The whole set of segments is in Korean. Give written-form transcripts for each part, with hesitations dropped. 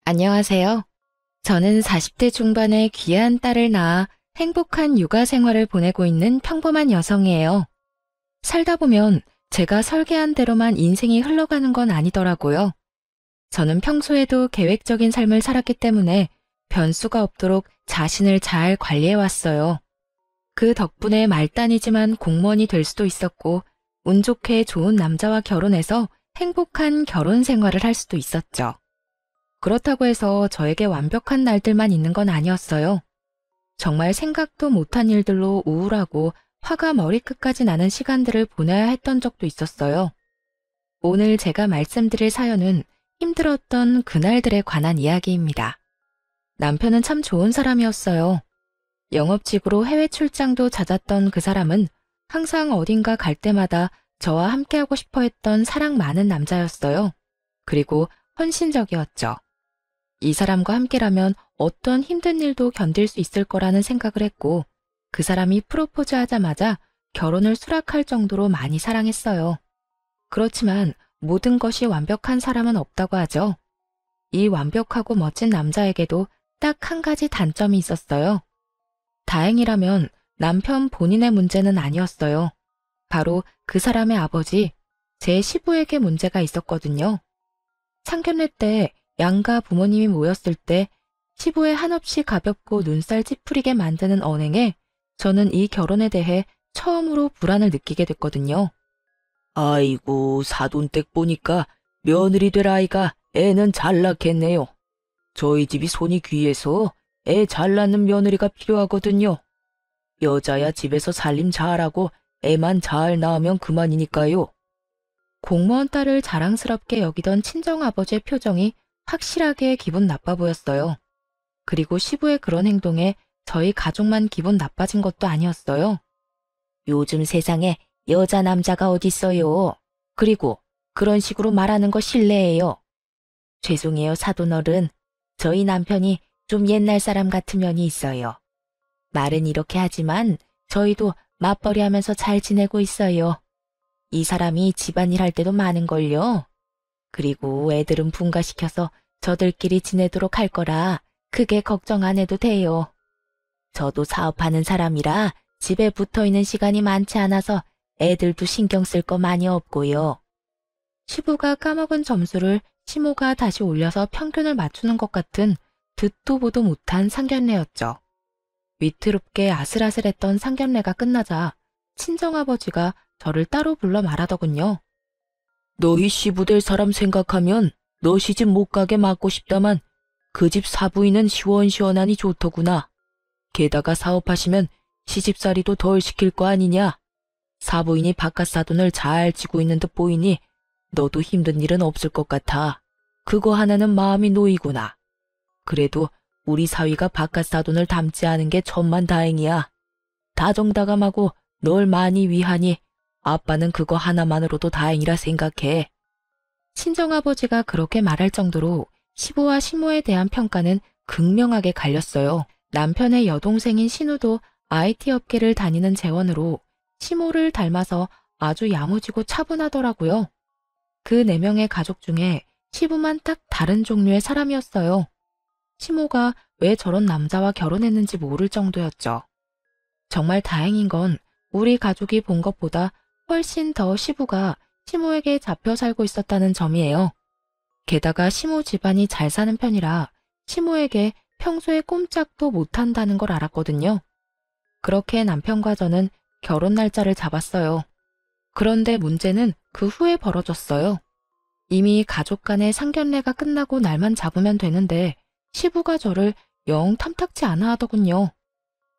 안녕하세요. 저는 40대 중반의 귀한 딸을 낳아 행복한 육아 생활을 보내고 있는 평범한 여성이에요. 살다 보면 제가 설계한 대로만 인생이 흘러가는 건 아니더라고요. 저는 평소에도 계획적인 삶을 살았기 때문에 변수가 없도록 자신을 잘 관리해 왔어요. 그 덕분에 말단이지만 공무원이 될 수도 있었고, 운 좋게 좋은 남자와 결혼해서 행복한 결혼 생활을 할 수도 있었죠. 그렇다고 해서 저에게 완벽한 날들만 있는 건 아니었어요. 정말 생각도 못한 일들로 우울하고 화가 머리끝까지 나는 시간들을 보내야 했던 적도 있었어요. 오늘 제가 말씀드릴 사연은 힘들었던 그날들에 관한 이야기입니다. 남편은 참 좋은 사람이었어요. 영업직으로 해외 출장도 잦았던 그 사람은 항상 어딘가 갈 때마다 저와 함께하고 싶어 했던 사랑 많은 남자였어요. 그리고 헌신적이었죠. 이 사람과 함께라면 어떤 힘든 일도 견딜 수 있을 거라는 생각을 했고, 그 사람이 프로포즈 하자마자 결혼을 수락할 정도로 많이 사랑했어요. 그렇지만 모든 것이 완벽한 사람은 없다고 하죠. 이 완벽하고 멋진 남자에게도 딱 한 가지 단점이 있었어요. 다행이라면 남편 본인의 문제는 아니었어요. 바로 그 사람의 아버지, 제 시부에게 문제가 있었거든요. 상견례 때 양가 부모님이 모였을 때 시부의 한없이 가볍고 눈살 찌푸리게 만드는 언행에 저는 이 결혼에 대해 처음으로 불안을 느끼게 됐거든요. 아이고, 사돈댁 보니까 며느리 될 아이가 애는 잘 낳겠네요. 저희 집이 손이 귀해서 애 잘 낳는 며느리가 필요하거든요. 여자야 집에서 살림 잘하고 애만 잘 낳으면 그만이니까요. 공무원 딸을 자랑스럽게 여기던 친정아버지의 표정이 확실하게 기분 나빠 보였어요. 그리고 시부의 그런 행동에 저희 가족만 기분 나빠진 것도 아니었어요. 요즘 세상에 여자 남자가 어딨어요. 그리고 그런 식으로 말하는 거 실례예요. 죄송해요, 사돈어른. 저희 남편이 좀 옛날 사람 같은 면이 있어요. 말은 이렇게 하지만 저희도 맞벌이 하면서 잘 지내고 있어요. 이 사람이 집안일 할 때도 많은걸요. 그리고 애들은 분가시켜서 저들끼리 지내도록 할 거라 크게 걱정 안 해도 돼요. 저도 사업하는 사람이라 집에 붙어 있는 시간이 많지 않아서 애들도 신경 쓸 거 많이 없고요. 시부가 까먹은 점수를 시모가 다시 올려서 평균을 맞추는 것 같은 듣도 보도 못한 상견례였죠. 위태롭게 아슬아슬했던 상견례가 끝나자 친정아버지가 저를 따로 불러 말하더군요. 너희 시부 될 사람 생각하면 너 시집 못 가게 막고 싶다만 그 집 사부인은 시원시원하니 좋더구나. 게다가 사업하시면 시집살이도 덜 시킬 거 아니냐. 사부인이 바깥 사돈을 잘 지고 있는 듯 보이니 너도 힘든 일은 없을 것 같아. 그거 하나는 마음이 놓이구나. 그래도 우리 사위가 바깥 사돈을 닮지 않은 게 천만다행이야. 다정다감하고 널 많이 위하니 아빠는 그거 하나만으로도 다행이라 생각해. 친정아버지가 그렇게 말할 정도로 시부와 시모에 대한 평가는 극명하게 갈렸어요. 남편의 여동생인 신우도 IT 업계를 다니는 재원으로 시모를 닮아서 아주 야무지고 차분하더라고요. 그 4명의 가족 중에 시부만 딱 다른 종류의 사람이었어요. 시모가 왜 저런 남자와 결혼했는지 모를 정도였죠. 정말 다행인 건 우리 가족이 본 것보다 훨씬 더 시부가 시모에게 잡혀 살고 있었다는 점이에요. 게다가 시모 집안이 잘 사는 편이라 시모에게 평소에 꼼짝도 못한다는 걸 알았거든요. 그렇게 남편과 저는 결혼 날짜를 잡았어요. 그런데 문제는 그 후에 벌어졌어요. 이미 가족 간의 상견례가 끝나고 날만 잡으면 되는데 시부가 저를 영 탐탁치 않아 하더군요.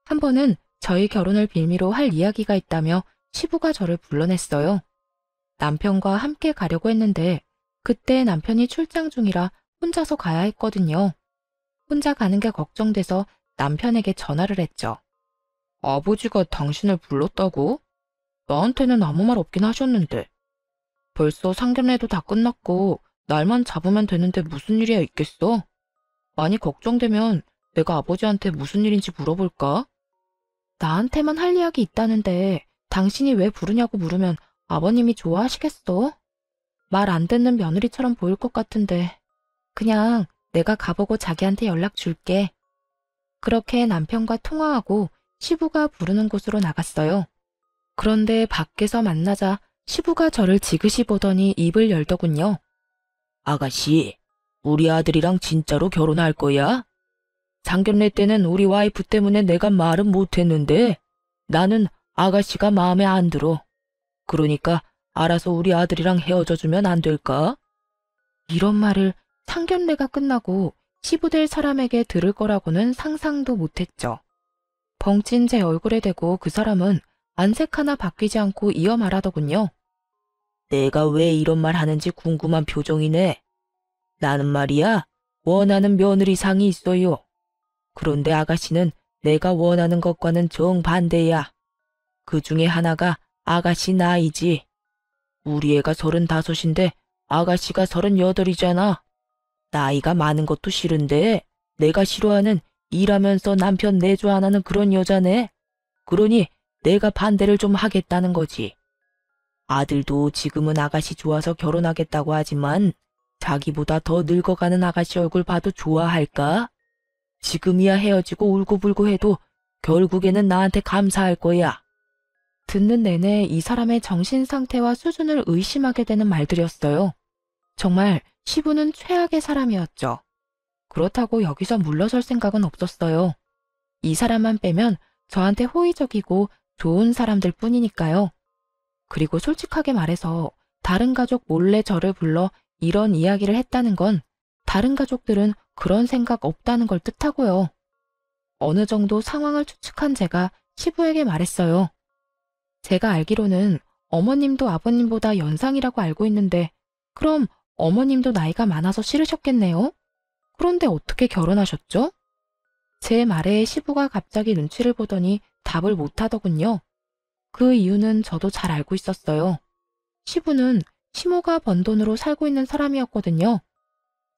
한 번은 저희 결혼을 빌미로 할 이야기가 있다며 시부가 저를 불러냈어요. 남편과 함께 가려고 했는데 그때 남편이 출장 중이라 혼자서 가야 했거든요. 혼자 가는 게 걱정돼서 남편에게 전화를 했죠. 아버지가 당신을 불렀다고? 나한테는 아무 말 없긴 하셨는데. 벌써 상견례도 다 끝났고 날만 잡으면 되는데 무슨 일이야 있겠어? 많이 걱정되면 내가 아버지한테 무슨 일인지 물어볼까? 나한테만 할 이야기 있다는데 당신이 왜 부르냐고 물으면 아버님이 좋아하시겠어? 말 안 듣는 며느리처럼 보일 것 같은데 그냥 내가 가보고 자기한테 연락 줄게. 그렇게 남편과 통화하고 시부가 부르는 곳으로 나갔어요. 그런데 밖에서 만나자 시부가 저를 지그시 보더니 입을 열더군요. 아가씨, 우리 아들이랑 진짜로 결혼할 거야? 상견례 때는 우리 와이프 때문에 내가 말은 못했는데 나는 아가씨가 마음에 안 들어. 그러니까 알아서 우리 아들이랑 헤어져주면 안 될까? 이런 말을 상견례가 끝나고 시부될 사람에게 들을 거라고는 상상도 못했죠. 벙찐 제 얼굴에 대고 그 사람은 안색 하나 바뀌지 않고 이어 말하더군요. 내가 왜 이런 말 하는지 궁금한 표정이네. 나는 말이야, 원하는 며느리상이 있어요. 그런데 아가씨는 내가 원하는 것과는 정반대야. 그 중에 하나가 아가씨 나이지. 우리 애가 35인데 아가씨가 38이잖아. 나이가 많은 것도 싫은데 내가 싫어하는 일하면서 남편 내조 안 하는 그런 여자네. 그러니 내가 반대를 좀 하겠다는 거지. 아들도 지금은 아가씨 좋아서 결혼하겠다고 하지만 자기보다 더 늙어가는 아가씨 얼굴 봐도 좋아할까? 지금이야 헤어지고 울고불고 해도 결국에는 나한테 감사할 거야. 듣는 내내 이 사람의 정신 상태와 수준을 의심하게 되는 말들이었어요. 정말 시부는 최악의 사람이었죠. 그렇다고 여기서 물러설 생각은 없었어요. 이 사람만 빼면 저한테 호의적이고 좋은 사람들 뿐이니까요. 그리고 솔직하게 말해서 다른 가족 몰래 저를 불러 이런 이야기를 했다는 건 다른 가족들은 그런 생각 없다는 걸 뜻하고요. 어느 정도 상황을 추측한 제가 시부에게 말했어요. 제가 알기로는 어머님도 아버님보다 연상이라고 알고 있는데 그럼 어머님도 나이가 많아서 싫으셨겠네요? 그런데 어떻게 결혼하셨죠? 제 말에 시부가 갑자기 눈치를 보더니 답을 못하더군요. 그 이유는 저도 잘 알고 있었어요. 시부는 시모가 번 돈으로 살고 있는 사람이었거든요.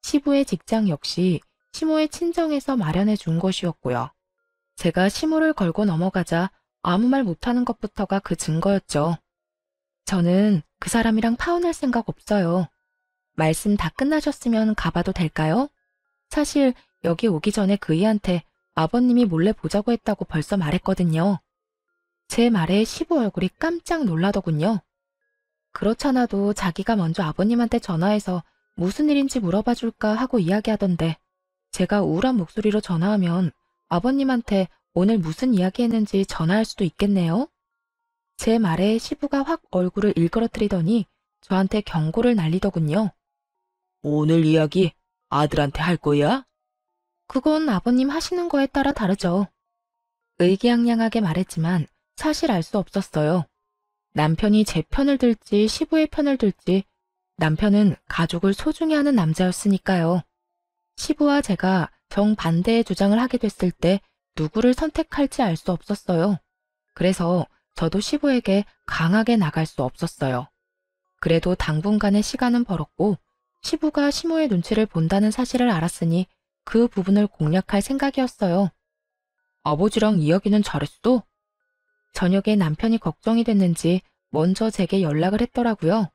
시부의 직장 역시 시모의 친정에서 마련해 준 것이었고요. 제가 시모를 걸고 넘어가자 아무 말 못하는 것부터가 그 증거였죠. 저는 그 사람이랑 파혼할 생각 없어요. 말씀 다 끝나셨으면 가봐도 될까요? 사실 여기 오기 전에 그이한테 아버님이 몰래 보자고 했다고 벌써 말했거든요. 제 말에 시부 얼굴이 깜짝 놀라더군요. 그렇잖아도 자기가 먼저 아버님한테 전화해서 무슨 일인지 물어봐 줄까 하고 이야기하던데 제가 우울한 목소리로 전화하면 아버님한테 오늘 무슨 이야기 했는지 전화할 수도 있겠네요. 제 말에 시부가 확 얼굴을 일그러뜨리더니 저한테 경고를 날리더군요. 오늘 이야기 아들한테 할 거야? 그건 아버님 하시는 거에 따라 다르죠. 의기양양하게 말했지만 사실 알 수 없었어요. 남편이 제 편을 들지 시부의 편을 들지 남편은 가족을 소중히 하는 남자였으니까요. 시부와 제가 정반대의 주장을 하게 됐을 때 누구를 선택할지 알 수 없었어요. 그래서 저도 시부에게 강하게 나갈 수 없었어요. 그래도 당분간의 시간은 벌었고 시부가 시모의 눈치를 본다는 사실을 알았으니 그 부분을 공략할 생각이었어요. 아버지랑 이야기는 잘했어? 저녁에 남편이 걱정이 됐는지 먼저 제게 연락을 했더라고요.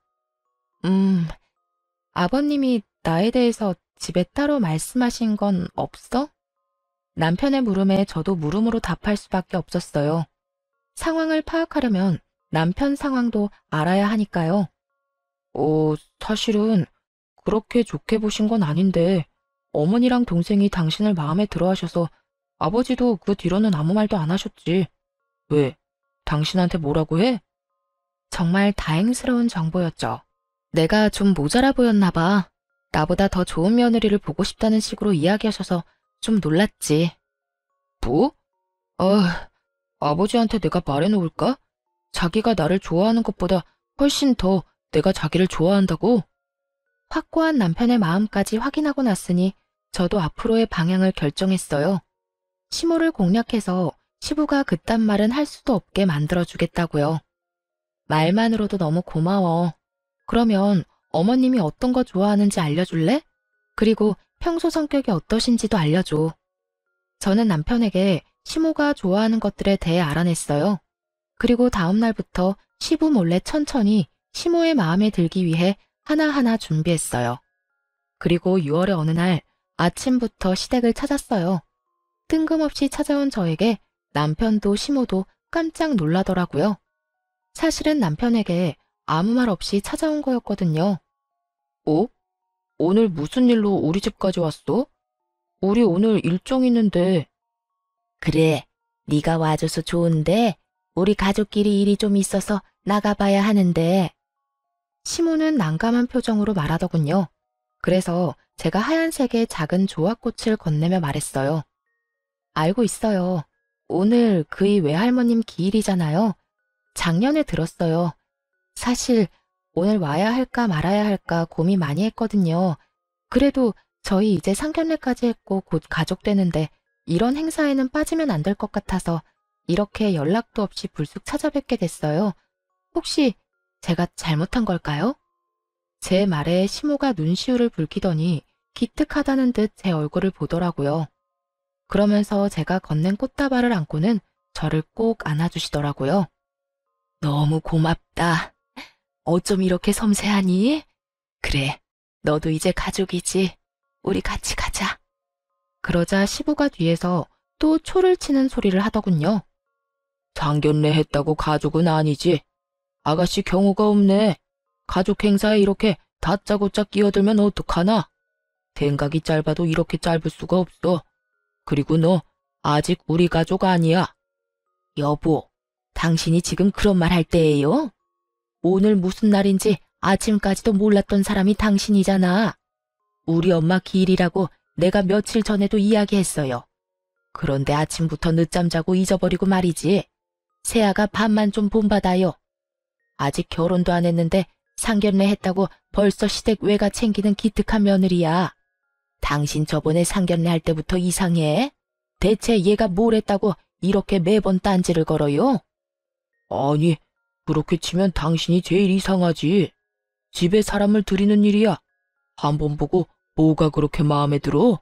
아버님이 나에 대해서 집에 따로 말씀하신 건 없어? 남편의 물음에 저도 물음으로 답할 수밖에 없었어요. 상황을 파악하려면 남편 상황도 알아야 하니까요. 사실은 그렇게 좋게 보신 건 아닌데 어머니랑 동생이 당신을 마음에 들어 하셔서 아버지도 그 뒤로는 아무 말도 안 하셨지. 왜? 당신한테 뭐라고 해? 정말 다행스러운 정보였죠. 내가 좀 모자라 보였나 봐. 나보다 더 좋은 며느리를 보고 싶다는 식으로 이야기하셔서 좀 놀랐지. 뭐? 아버지한테 내가 말해놓을까? 자기가 나를 좋아하는 것보다 훨씬 더 내가 자기를 좋아한다고? 확고한 남편의 마음까지 확인하고 났으니 저도 앞으로의 방향을 결정했어요. 시모를 공략해서 시부가 그딴 말은 할 수도 없게 만들어주겠다고요. 말만으로도 너무 고마워. 그러면 어머님이 어떤 거 좋아하는지 알려줄래? 그리고 평소 성격이 어떠신지도 알려줘. 저는 남편에게 시모가 좋아하는 것들에 대해 알아냈어요. 그리고 다음 날부터 시부 몰래 천천히 시모의 마음에 들기 위해 하나하나 준비했어요. 그리고 6월의 어느 날 아침부터 시댁을 찾았어요. 뜬금없이 찾아온 저에게 남편도 시모도 깜짝 놀라더라고요. 사실은 남편에게 아무 말 없이 찾아온 거였거든요. 어? 오늘 무슨 일로 우리 집까지 왔어? 우리 오늘 일정 있는데. 그래, 네가 와줘서 좋은데 우리 가족끼리 일이 좀 있어서 나가봐야 하는데. 시모는 난감한 표정으로 말하더군요. 그래서 제가 하얀색의 작은 조합꽃을 건네며 말했어요. 알고 있어요. 오늘 그이 외할머님 기일이잖아요. 작년에 들었어요. 사실 오늘 와야 할까 말아야 할까 고민 많이 했거든요. 그래도 저희 이제 상견례까지 했고 곧 가족 되는데 이런 행사에는 빠지면 안 될 것 같아서 이렇게 연락도 없이 불쑥 찾아뵙게 됐어요. 혹시 제가 잘못한 걸까요? 제 말에 시모가 눈시울을 붉히더니 기특하다는 듯 제 얼굴을 보더라고요. 그러면서 제가 건넨 꽃다발을 안고는 저를 꼭 안아주시더라고요. 너무 고맙다. 어쩜 이렇게 섬세하니? 그래, 너도 이제 가족이지. 우리 같이 가자. 그러자 시부가 뒤에서 또 초를 치는 소리를 하더군요. 상견례 했다고 가족은 아니지. 아가씨 경우가 없네. 가족 행사에 이렇게 다짜고짜 끼어들면 어떡하나? 생각이 짧아도 이렇게 짧을 수가 없어. 그리고 너 아직 우리 가족 아니야. 여보, 당신이 지금 그런 말 할 때예요? 오늘 무슨 날인지 아침까지도 몰랐던 사람이 당신이잖아. 우리 엄마 기일이라고 내가 며칠 전에도 이야기했어요. 그런데 아침부터 늦잠 자고 잊어버리고 말이지. 새아가 밥만 좀 본받아요. 아직 결혼도 안 했는데 상견례 했다고 벌써 시댁 외가 챙기는 기특한 며느리야. 당신 저번에 상견례 할 때부터 이상해? 대체 얘가 뭘 했다고 이렇게 매번 딴지를 걸어요? 아니, 그렇게 치면 당신이 제일 이상하지. 집에 사람을 들이는 일이야. 한번 보고 뭐가 그렇게 마음에 들어?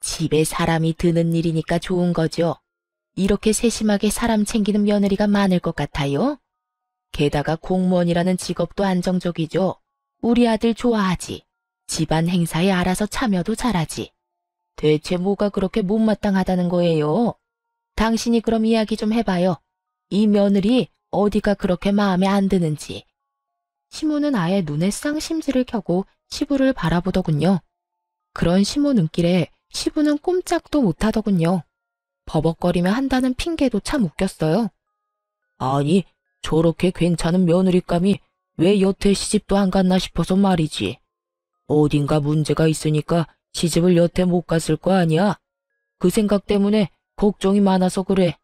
집에 사람이 드는 일이니까 좋은 거죠. 이렇게 세심하게 사람 챙기는 며느리가 많을 것 같아요? 게다가 공무원이라는 직업도 안정적이죠. 우리 아들 좋아하지. 집안 행사에 알아서 참여도 잘하지. 대체 뭐가 그렇게 못마땅하다는 거예요? 당신이 그럼 이야기 좀 해봐요. 이 며느리 어디가 그렇게 마음에 안 드는지. 시모는 아예 눈에 쌍심지를 켜고 시부를 바라보더군요. 그런 시모 눈길에 시부는 꼼짝도 못하더군요. 버벅거리며 한다는 핑계도 참 웃겼어요. 아니, 저렇게 괜찮은 며느리감이 왜 여태 시집도 안 갔나 싶어서 말이지. 어딘가 문제가 있으니까 시집을 여태 못 갔을 거 아니야. 그 생각 때문에 걱정이 많아서 그래.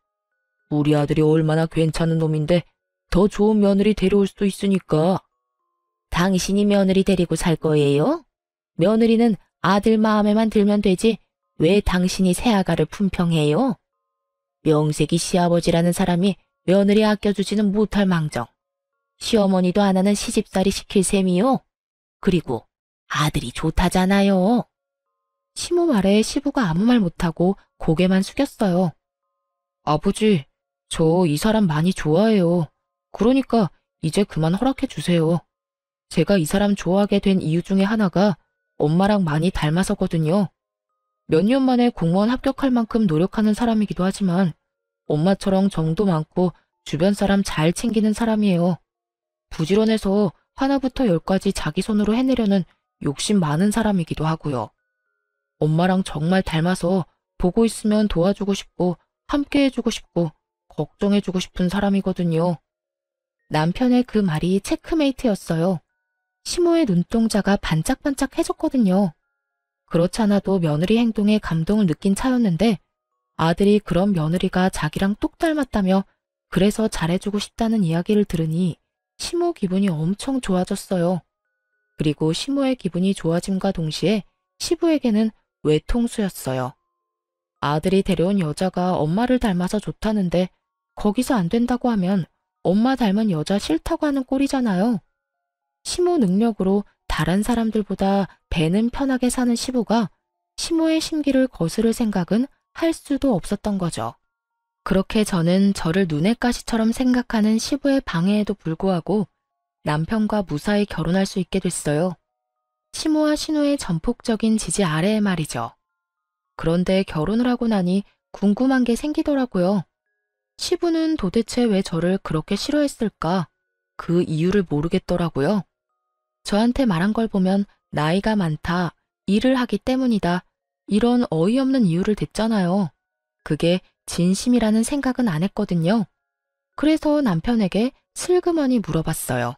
우리 아들이 얼마나 괜찮은 놈인데 더 좋은 며느리 데려올 수도 있으니까. 당신이 며느리 데리고 살 거예요? 며느리는 아들 마음에만 들면 되지 왜 당신이 새아가를 품평해요? 명색이 시아버지라는 사람이 며느리 아껴주지는 못할 망정. 시어머니도 안 하는 시집살이 시킬 셈이요. 그리고 아들이 좋다잖아요. 시모 말에 시부가 아무 말 못하고 고개만 숙였어요. 아버지, 저 이 사람 많이 좋아해요. 그러니까 이제 그만 허락해 주세요. 제가 이 사람 좋아하게 된 이유 중에 하나가 엄마랑 많이 닮아서거든요. 몇 년 만에 공무원 합격할 만큼 노력하는 사람이기도 하지만 엄마처럼 정도 많고 주변 사람 잘 챙기는 사람이에요. 부지런해서 하나부터 열까지 자기 손으로 해내려는 욕심 많은 사람이기도 하고요. 엄마랑 정말 닮아서 보고 있으면 도와주고 싶고 함께 해주고 싶고 걱정해주고 싶은 사람이거든요. 남편의 그 말이 체크메이트였어요. 시모의 눈동자가 반짝반짝해졌거든요. 그렇지 않아도 며느리 행동에 감동을 느낀 차였는데 아들이 그런 며느리가 자기랑 똑 닮았다며 그래서 잘해주고 싶다는 이야기를 들으니 시모 기분이 엄청 좋아졌어요. 그리고 시모의 기분이 좋아짐과 동시에 시부에게는 외통수였어요. 아들이 데려온 여자가 엄마를 닮아서 좋다는데 거기서 안 된다고 하면 엄마 닮은 여자 싫다고 하는 꼴이잖아요. 시모 능력으로 다른 사람들보다 배는 편하게 사는 시부가 시모의 심기를 거스를 생각은 할 수도 없었던 거죠. 그렇게 저는 저를 눈의 가시처럼 생각하는 시부의 방해에도 불구하고 남편과 무사히 결혼할 수 있게 됐어요. 시모와 신우의 전폭적인 지지 아래에 말이죠. 그런데 결혼을 하고 나니 궁금한 게 생기더라고요. 시부는 도대체 왜 저를 그렇게 싫어했을까? 그 이유를 모르겠더라고요. 저한테 말한 걸 보면 나이가 많다, 일을 하기 때문이다, 이런 어이없는 이유를 댔잖아요. 그게 진심이라는 생각은 안 했거든요. 그래서 남편에게 슬그머니 물어봤어요.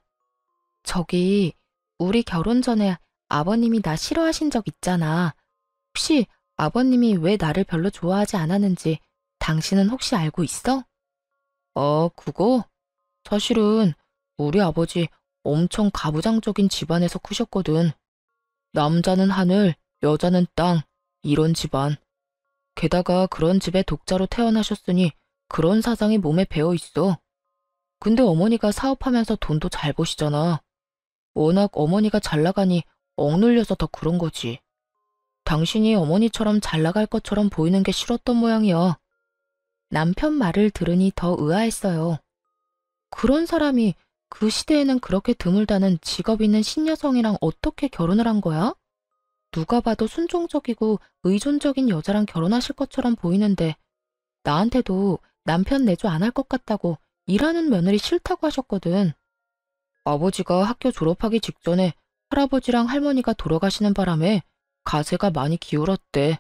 저기, 우리 결혼 전에 아버님이 나 싫어하신 적 있잖아. 혹시 아버님이 왜 나를 별로 좋아하지 않았는지 당신은 혹시 알고 있어? 그거? 사실은 우리 아버지 엄청 가부장적인 집안에서 크셨거든. 남자는 하늘, 여자는 땅, 이런 집안. 게다가 그런 집에 독자로 태어나셨으니 그런 사상이 몸에 배어 있어. 근데 어머니가 사업하면서 돈도 잘 버시잖아. 워낙 어머니가 잘 나가니 억눌려서 더 그런 거지. 당신이 어머니처럼 잘 나갈 것처럼 보이는 게 싫었던 모양이야. 남편 말을 들으니 더 의아했어요. 그런 사람이 그 시대에는 그렇게 드물다는 직업 있는 신여성이랑 어떻게 결혼을 한 거야? 누가 봐도 순종적이고 의존적인 여자랑 결혼하실 것처럼 보이는데 나한테도 남편 내조 안 할 것 같다고 일하는 며느리 싫다고 하셨거든. 아버지가 학교 졸업하기 직전에 할아버지랑 할머니가 돌아가시는 바람에 가세가 많이 기울었대.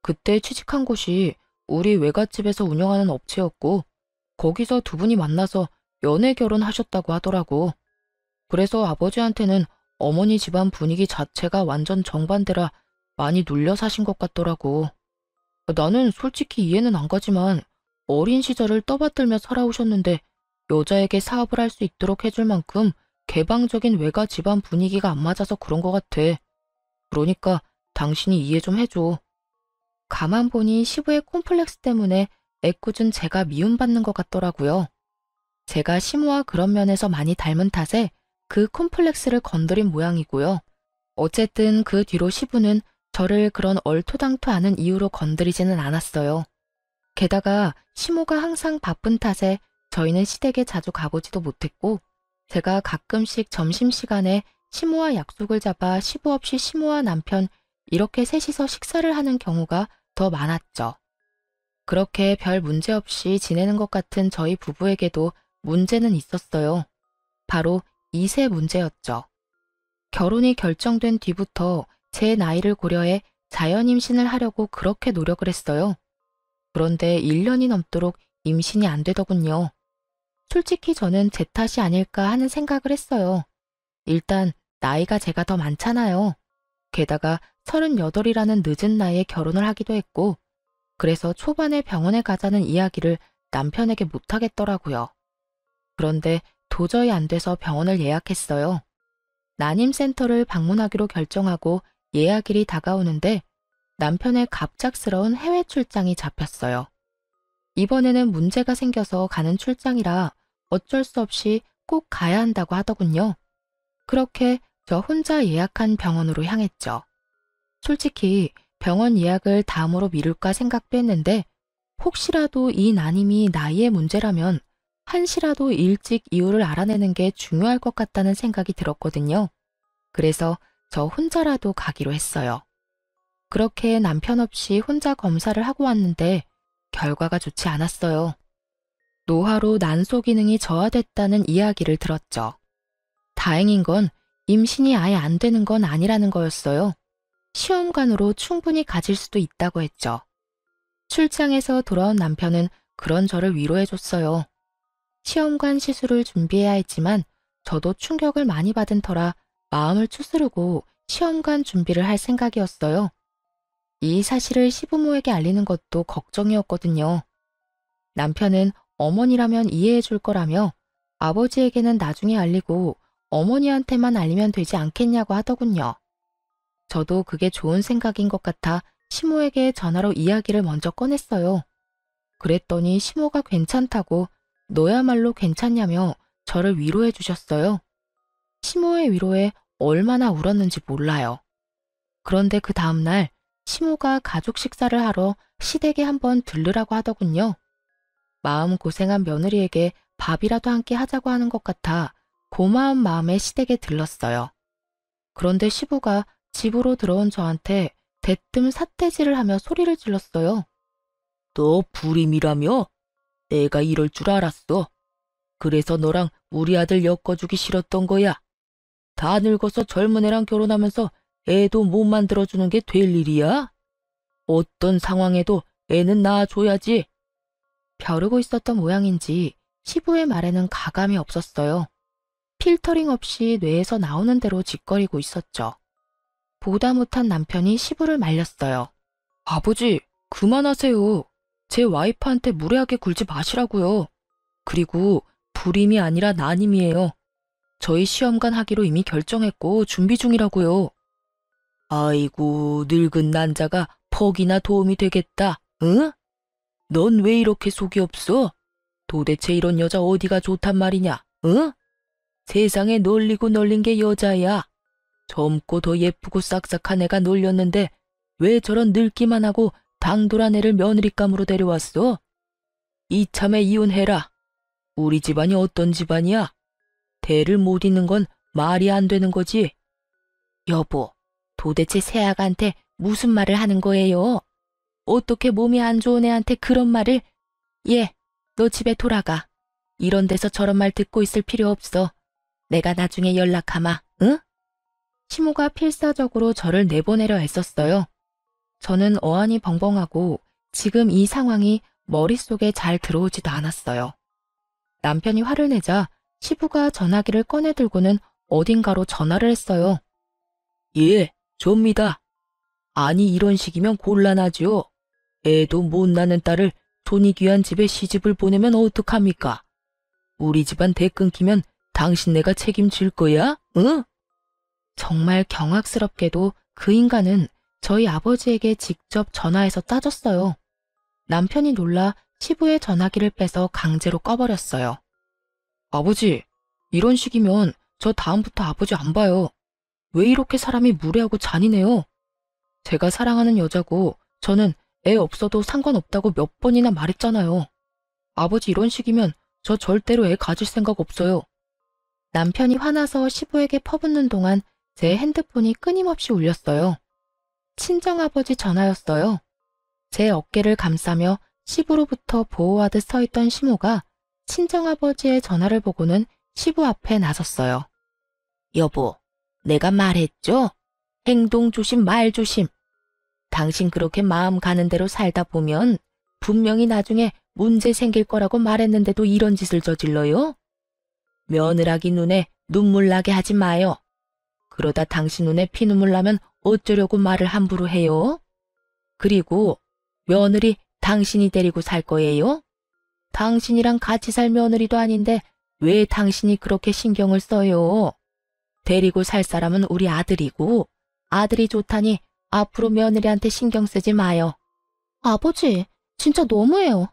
그때 취직한 곳이 우리 외갓집에서 운영하는 업체였고 거기서 두 분이 만나서 연애 결혼하셨다고 하더라고. 그래서 아버지한테는 어머니 집안 분위기 자체가 완전 정반대라 많이 눌려 사신 것 같더라고. 나는 솔직히 이해는 안 가지만 어린 시절을 떠받들며 살아오셨는데 여자에게 사업을 할 수 있도록 해줄 만큼 개방적인 외가 집안 분위기가 안 맞아서 그런 것 같아. 그러니까 당신이 이해 좀 해줘. 가만 보니 시부의 콤플렉스 때문에 애꿎은 제가 미움받는 것 같더라고요. 제가 시모와 그런 면에서 많이 닮은 탓에 그 콤플렉스를 건드린 모양이고요. 어쨌든 그 뒤로 시부는 저를 그런 얼토당토 않은 이유로 건드리지는 않았어요. 게다가 시모가 항상 바쁜 탓에 저희는 시댁에 자주 가보지도 못했고 제가 가끔씩 점심시간에 시모와 약속을 잡아 시부 없이 시모와 남편 이렇게 셋이서 식사를 하는 경우가 더 많았죠. 그렇게 별 문제 없이 지내는 것 같은 저희 부부에게도 문제는 있었어요. 바로 2세 문제였죠. 결혼이 결정된 뒤부터 제 나이를 고려해 자연 임신을 하려고 그렇게 노력을 했어요. 그런데 1년이 넘도록 임신이 안 되더군요. 솔직히 저는 제 탓이 아닐까 하는 생각을 했어요. 일단 나이가 제가 더 많잖아요. 게다가 38이라는 늦은 나이에 결혼을 하기도 했고 그래서 초반에 병원에 가자는 이야기를 남편에게 못하겠더라고요. 그런데 도저히 안 돼서 병원을 예약했어요. 난임센터를 방문하기로 결정하고 예약일이 다가오는데 남편의 갑작스러운 해외 출장이 잡혔어요. 이번에는 문제가 생겨서 가는 출장이라 어쩔 수 없이 꼭 가야 한다고 하더군요. 그렇게 저 혼자 예약한 병원으로 향했죠. 솔직히 병원 예약을 다음으로 미룰까 생각도 했는데 혹시라도 이 난임이 나이의 문제라면 한시라도 일찍 이유를 알아내는 게 중요할 것 같다는 생각이 들었거든요. 그래서 저 혼자라도 가기로 했어요. 그렇게 남편 없이 혼자 검사를 하고 왔는데 결과가 좋지 않았어요. 노화로 난소 기능이 저하됐다는 이야기를 들었죠. 다행인 건 임신이 아예 안 되는 건 아니라는 거였어요. 시험관으로 충분히 가질 수도 있다고 했죠. 출장에서 돌아온 남편은 그런 저를 위로해줬어요. 시험관 시술을 준비해야 했지만 저도 충격을 많이 받은 터라 마음을 추스르고 시험관 준비를 할 생각이었어요. 이 사실을 시부모에게 알리는 것도 걱정이었거든요. 남편은 어머니라면 이해해 줄 거라며 아버지에게는 나중에 알리고 어머니한테만 알리면 되지 않겠냐고 하더군요. 저도 그게 좋은 생각인 것 같아 시모에게 전화로 이야기를 먼저 꺼냈어요. 그랬더니 시모가 괜찮다고 너야말로 괜찮냐며 저를 위로해 주셨어요. 시모의 위로에 얼마나 울었는지 몰라요. 그런데 그 다음날 시모가 가족 식사를 하러 시댁에 한번 들르라고 하더군요. 마음 고생한 며느리에게 밥이라도 함께 하자고 하는 것 같아 고마운 마음에 시댁에 들렀어요. 그런데 시부가 집으로 들어온 저한테 대뜸 삿대질을 하며 소리를 질렀어요. 너 불임이라며? 내가 이럴 줄 알았어. 그래서 너랑 우리 아들 엮어주기 싫었던 거야. 다 늙어서 젊은 애랑 결혼하면서 애도 못 만들어주는 게 될 일이야? 어떤 상황에도 애는 낳아줘야지. 벼르고 있었던 모양인지 시부의 말에는 가감이 없었어요. 필터링 없이 뇌에서 나오는 대로 짓거리고 있었죠. 보다 못한 남편이 시부를 말렸어요. 아버지, 그만하세요. 제 와이프한테 무례하게 굴지 마시라고요. 그리고 불임이 아니라 난임이에요. 저희 시험관 하기로 이미 결정했고 준비 중이라고요. 아이고, 늙은 난자가 퍽이나 도움이 되겠다, 응? 넌 왜 이렇게 속이 없어? 도대체 이런 여자 어디가 좋단 말이냐, 응? 세상에 놀리고 놀린 게 여자야. 젊고 더 예쁘고 싹싹한 애가 놀렸는데 왜 저런 늙기만 하고 당돌한 애를 며느리감으로 데려왔어? 이참에 이혼해라. 우리 집안이 어떤 집안이야? 대를 못 잇는 건 말이 안 되는 거지. 여보, 도대체 새아가한테 무슨 말을 하는 거예요? 어떻게 몸이 안 좋은 애한테 그런 말을... 너 집에 돌아가. 이런 데서 저런 말 듣고 있을 필요 없어. 내가 나중에 연락하마, 응? 시모가 필사적으로 저를 내보내려 했었어요. 저는 어안이 벙벙하고 지금 이 상황이 머릿속에 잘 들어오지도 않았어요. 남편이 화를 내자 시부가 전화기를 꺼내 들고는 어딘가로 전화를 했어요. 예, 접니다. 아니 이런 식이면 곤란하죠. 애도 못 낳는 딸을 손이 귀한 집에 시집을 보내면 어떡합니까? 우리 집안 대 끊기면 당신네가 책임질 거야? 응? 정말 경악스럽게도 그 인간은 저희 아버지에게 직접 전화해서 따졌어요. 남편이 놀라 시부의 전화기를 빼서 강제로 꺼버렸어요. 아버지, 이런 식이면 저 다음부터 아버지 안 봐요. 왜 이렇게 사람이 무례하고 잔인해요? 제가 사랑하는 여자고 저는 애 없어도 상관없다고 몇 번이나 말했잖아요. 아버지 이런 식이면 저 절대로 애 가질 생각 없어요. 남편이 화나서 시부에게 퍼붓는 동안 제 핸드폰이 끊임없이 울렸어요. 친정아버지 전화였어요. 제 어깨를 감싸며 시부로부터 보호하듯 서 있던 시모가 친정아버지의 전화를 보고는 시부 앞에 나섰어요. 여보, 내가 말했죠? 행동 조심, 말 조심. 당신 그렇게 마음 가는 대로 살다 보면 분명히 나중에 문제 생길 거라고 말했는데도 이런 짓을 저질러요? 며느라기 눈에 눈물 나게 하지 마요. 그러다 당신 눈에 피눈물 나면 어쩌려고 말을 함부로 해요? 그리고 며느리 당신이 데리고 살 거예요? 당신이랑 같이 살 며느리도 아닌데 왜 당신이 그렇게 신경을 써요? 데리고 살 사람은 우리 아들이고 아들이 좋다니 앞으로 며느리한테 신경 쓰지 마요. 아버지, 진짜 너무해요.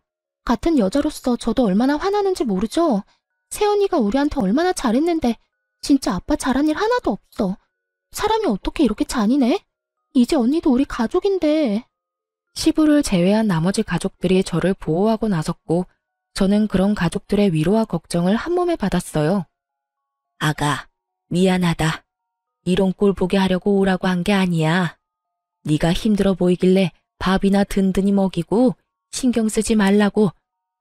같은 여자로서 저도 얼마나 화나는지 모르죠? 새언니가 우리한테 얼마나 잘했는데 진짜 아빠 잘한 일 하나도 없어. 사람이 어떻게 이렇게 잔인해? 이제 언니도 우리 가족인데. 시부를 제외한 나머지 가족들이 저를 보호하고 나섰고 저는 그런 가족들의 위로와 걱정을 한 몸에 받았어요. 아가, 미안하다. 이런 꼴 보게 하려고 오라고 한 게 아니야. 네가 힘들어 보이길래 밥이나 든든히 먹이고 신경 쓰지 말라고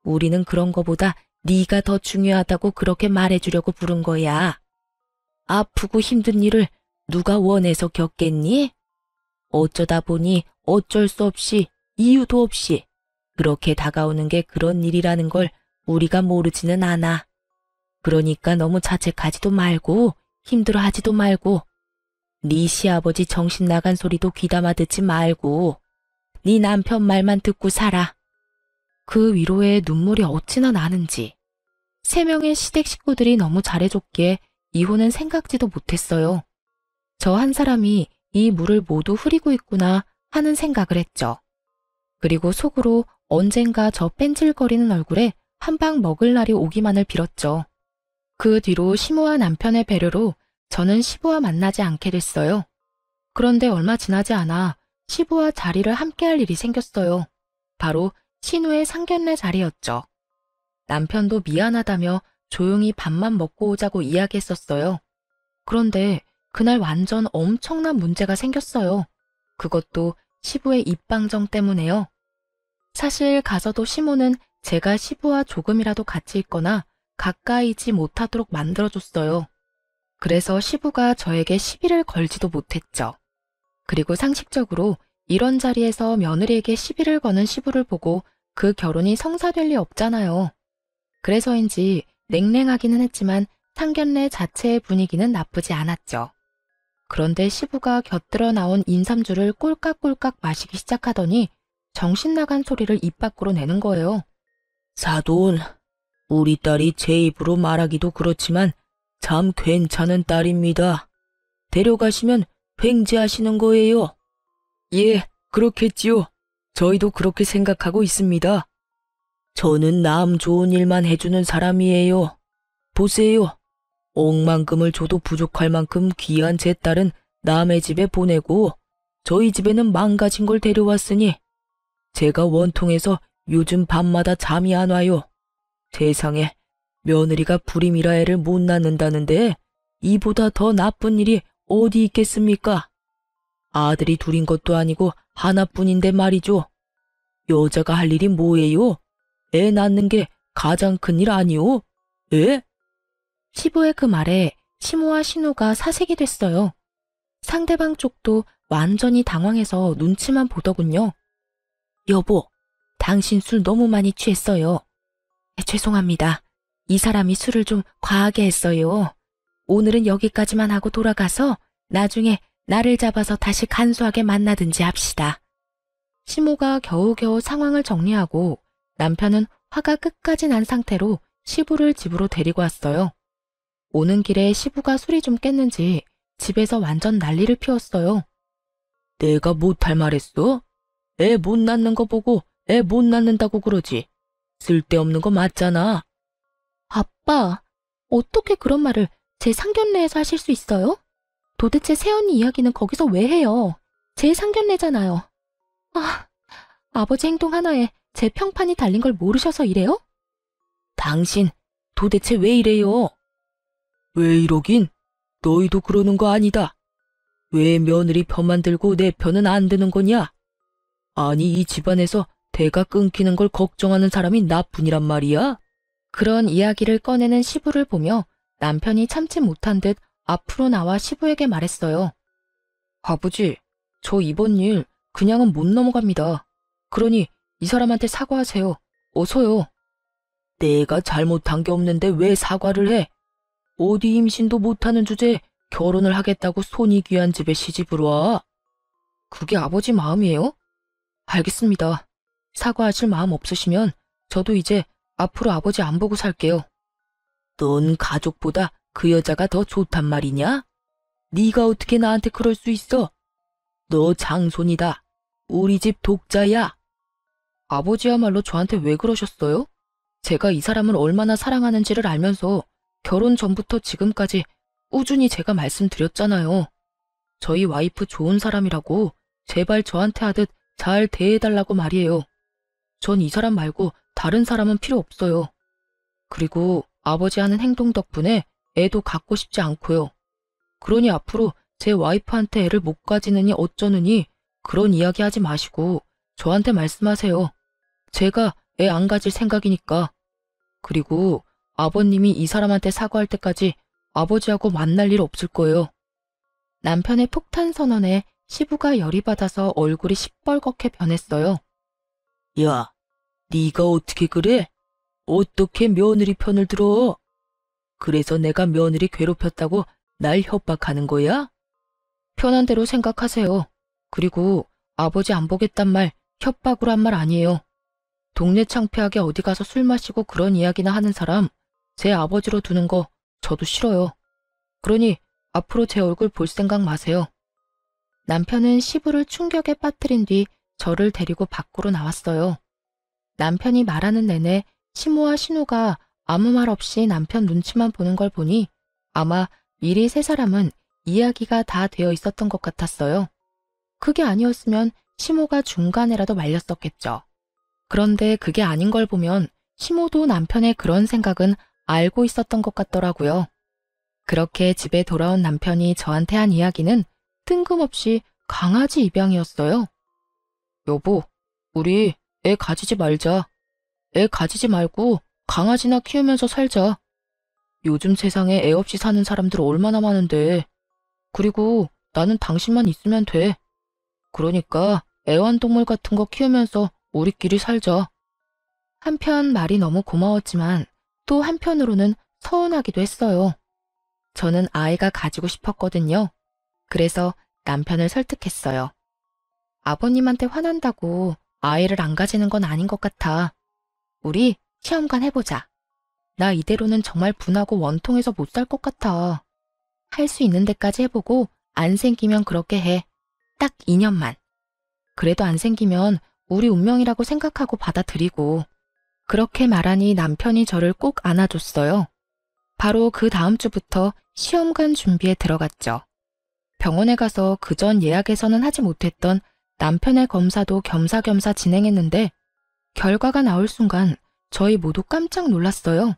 우리는 그런 거보다 네가 더 중요하다고 그렇게 말해주려고 부른 거야. 아프고 힘든 일을 누가 원해서 겪겠니? 어쩌다 보니 어쩔 수 없이 이유도 없이 그렇게 다가오는 게 그런 일이라는 걸 우리가 모르지는 않아. 그러니까 너무 자책하지도 말고 힘들어하지도 말고 네 시아버지 정신 나간 소리도 귀담아 듣지 말고 네 남편 말만 듣고 살아. 그 위로에 눈물이 어찌나 나는지. 3명의 시댁 식구들이 너무 잘해줬기에 이혼은 생각지도 못했어요. 저 한 사람이 이 물을 모두 흐리고 있구나 하는 생각을 했죠. 그리고 속으로 언젠가 저 뺀질거리는 얼굴에 한 방 먹을 날이 오기만을 빌었죠. 그 뒤로 시모와 남편의 배려로 저는 시부와 만나지 않게 됐어요. 그런데 얼마 지나지 않아 시부와 자리를 함께할 일이 생겼어요. 바로 신우의 상견례 자리였죠. 남편도 미안하다며 조용히 밥만 먹고 오자고 이야기했었어요. 그런데 그날 완전 엄청난 문제가 생겼어요. 그것도 시부의 입방정 때문에요. 사실 가서도 시모는 제가 시부와 조금이라도 같이 있거나 가까이지 못하도록 만들어줬어요. 그래서 시부가 저에게 시비를 걸지도 못했죠. 그리고 상식적으로 이런 자리에서 며느리에게 시비를 거는 시부를 보고 그 결혼이 성사될 리 없잖아요. 그래서인지 냉랭하기는 했지만 상견례 자체의 분위기는 나쁘지 않았죠. 그런데 시부가 곁들여 나온 인삼주를 꼴깍꼴깍 마시기 시작하더니 정신 나간 소리를 입 밖으로 내는 거예요. 사돈, 우리 딸이 제 입으로 말하기도 그렇지만 참 괜찮은 딸입니다. 데려가시면 횡재하시는 거예요. 예, 그렇겠지요. 저희도 그렇게 생각하고 있습니다. 저는 남 좋은 일만 해주는 사람이에요. 보세요. 억만금을 줘도 부족할 만큼 귀한 제 딸은 남의 집에 보내고 저희 집에는 망가진 걸 데려왔으니 제가 원통해서 요즘 밤마다 잠이 안 와요. 세상에 며느리가 불임이라 애를 못 낳는다는데 이보다 더 나쁜 일이 어디 있겠습니까? 아들이 둘인 것도 아니고 하나뿐인데 말이죠. 여자가 할 일이 뭐예요? 애 낳는 게 가장 큰 일 아니오? 예? 시부의 그 말에 시모와 신우가 사색이 됐어요. 상대방 쪽도 완전히 당황해서 눈치만 보더군요. 여보, 당신 술 너무 많이 취했어요. 죄송합니다. 이 사람이 술을 좀 과하게 했어요. 오늘은 여기까지만 하고 돌아가서 나중에 나를 잡아서 다시 간소하게 만나든지 합시다. 시모가 겨우겨우 상황을 정리하고 남편은 화가 끝까지 난 상태로 시부를 집으로 데리고 왔어요. 오는 길에 시부가 술이 좀 깼는지 집에서 완전 난리를 피웠어요. 내가 못할 말했어? 애 못 낳는 거 보고 애 못 낳는다고 그러지. 쓸데없는 거 맞잖아. 아빠, 어떻게 그런 말을 제 상견례에서 하실 수 있어요? 도대체 새언니 이야기는 거기서 왜 해요? 제 상견례잖아요. 아버지 행동 하나에 제 평판이 달린 걸 모르셔서 이래요? 당신 도대체 왜 이래요? 왜 이러긴? 너희도 그러는 거 아니다. 왜 며느리 편만 들고 내 편은 안 드는 거냐? 아니 이 집안에서 대가 끊기는 걸 걱정하는 사람이 나뿐이란 말이야? 그런 이야기를 꺼내는 시부를 보며 남편이 참지 못한 듯 앞으로 나와 시부에게 말했어요. 아버지, 저 이번 일 그냥은 못 넘어갑니다. 그러니 이 사람한테 사과하세요. 어서요. 내가 잘못한 게 없는데 왜 사과를 해? 어디 임신도 못하는 주제에 결혼을 하겠다고 손이 귀한 집에 시집을 와? 그게 아버지 마음이에요? 알겠습니다. 사과하실 마음 없으시면 저도 이제 앞으로 아버지 안 보고 살게요. 넌 가족보다 그 여자가 더 좋단 말이냐? 네가 어떻게 나한테 그럴 수 있어? 너 장손이다. 우리 집 독자야. 아버지야말로 저한테 왜 그러셨어요? 제가 이 사람을 얼마나 사랑하는지를 알면서 결혼 전부터 지금까지 꾸준히 제가 말씀드렸잖아요. 저희 와이프 좋은 사람이라고 제발 저한테 하듯 잘 대해달라고 말이에요. 전 이 사람 말고 다른 사람은 필요 없어요. 그리고 아버지 하는 행동 덕분에 애도 갖고 싶지 않고요. 그러니 앞으로 제 와이프한테 애를 못 가지느니 어쩌느니 그런 이야기 하지 마시고 저한테 말씀하세요. 제가 애 안 가질 생각이니까. 그리고 아버님이 이 사람한테 사과할 때까지 아버지하고 만날 일 없을 거예요. 남편의 폭탄 선언에 시부가 열이 받아서 얼굴이 시뻘겋게 변했어요. 야, 네가 어떻게 그래? 어떻게 며느리 편을 들어? 그래서 내가 며느리 괴롭혔다고 날 협박하는 거야? 편한 대로 생각하세요. 그리고 아버지 안 보겠단 말 협박으로 한 말 아니에요. 동네 창피하게 어디 가서 술 마시고 그런 이야기나 하는 사람 제 아버지로 두는 거 저도 싫어요. 그러니 앞으로 제 얼굴 볼 생각 마세요. 남편은 시부를 충격에 빠뜨린 뒤 저를 데리고 밖으로 나왔어요. 남편이 말하는 내내 시모와 신우가 아무 말 없이 남편 눈치만 보는 걸 보니 아마 미리 세 사람은 이야기가 다 되어 있었던 것 같았어요. 그게 아니었으면 시모가 중간에라도 말렸었겠죠. 그런데 그게 아닌 걸 보면 시모도 남편의 그런 생각은 알고 있었던 것 같더라고요. 그렇게 집에 돌아온 남편이 저한테 한 이야기는 뜬금없이 강아지 입양이었어요. 여보, 우리 애 가지지 말자. 애 가지지 말고 강아지나 키우면서 살자. 요즘 세상에 애 없이 사는 사람들 얼마나 많은데. 그리고 나는 당신만 있으면 돼. 그러니까 애완동물 같은 거 키우면서 우리끼리 살자. 한편 말이 너무 고마웠지만 또 한편으로는 서운하기도 했어요. 저는 아이가 가지고 싶었거든요. 그래서 남편을 설득했어요. 아버님한테 화난다고 아이를 안 가지는 건 아닌 것 같아. 우리 시험관 해보자. 나 이대로는 정말 분하고 원통해서 못 살 것 같아. 할 수 있는 데까지 해보고 안 생기면 그렇게 해. 딱 2년만. 그래도 안 생기면 우리 운명이라고 생각하고 받아들이고. 그렇게 말하니 남편이 저를 꼭 안아줬어요. 바로 그 다음 주부터 시험관 준비에 들어갔죠. 병원에 가서 그전 예약에서는 하지 못했던 남편의 검사도 겸사겸사 진행했는데 결과가 나올 순간 저희 모두 깜짝 놀랐어요.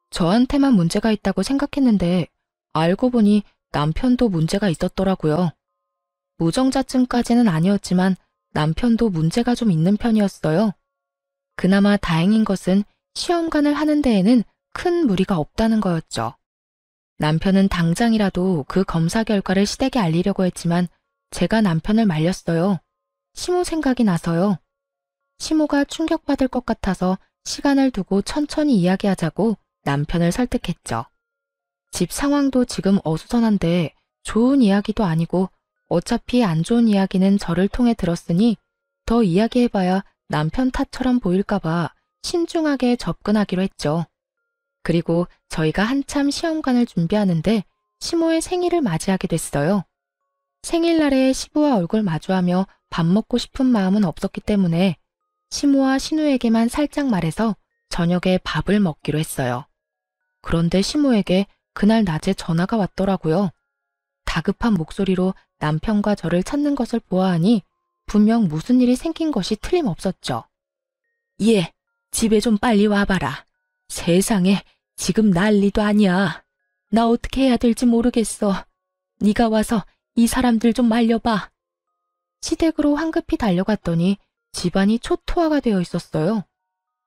저한테만 문제가 있다고 생각했는데 알고 보니 남편도 문제가 있었더라고요. 무정자증까지는 아니었지만 남편도 문제가 좀 있는 편이었어요. 그나마 다행인 것은 시험관을 하는 데에는 큰 무리가 없다는 거였죠. 남편은 당장이라도 그 검사 결과를 시댁에 알리려고 했지만 제가 남편을 말렸어요. 시모 생각이 나서요. 시모가 충격받을 것 같아서 시간을 두고 천천히 이야기하자고 남편을 설득했죠. 집 상황도 지금 어수선한데 좋은 이야기도 아니고 어차피 안 좋은 이야기는 저를 통해 들었으니 더 이야기해봐야 남편 탓처럼 보일까봐 신중하게 접근하기로 했죠. 그리고 저희가 한참 시험관을 준비하는데 시모의 생일을 맞이하게 됐어요. 생일날에 시부와 얼굴 마주하며 밥 먹고 싶은 마음은 없었기 때문에 시모와 신우에게만 살짝 말해서 저녁에 밥을 먹기로 했어요. 그런데 시모에게 그날 낮에 전화가 왔더라고요. 다급한 목소리로 남편과 저를 찾는 것을 보아하니 분명 무슨 일이 생긴 것이 틀림없었죠. 얘, 집에 좀 빨리 와봐라. 세상에, 지금 난리도 아니야. 나 어떻게 해야 될지 모르겠어. 네가 와서 이 사람들 좀 말려봐. 시댁으로 황급히 달려갔더니 집안이 초토화가 되어 있었어요.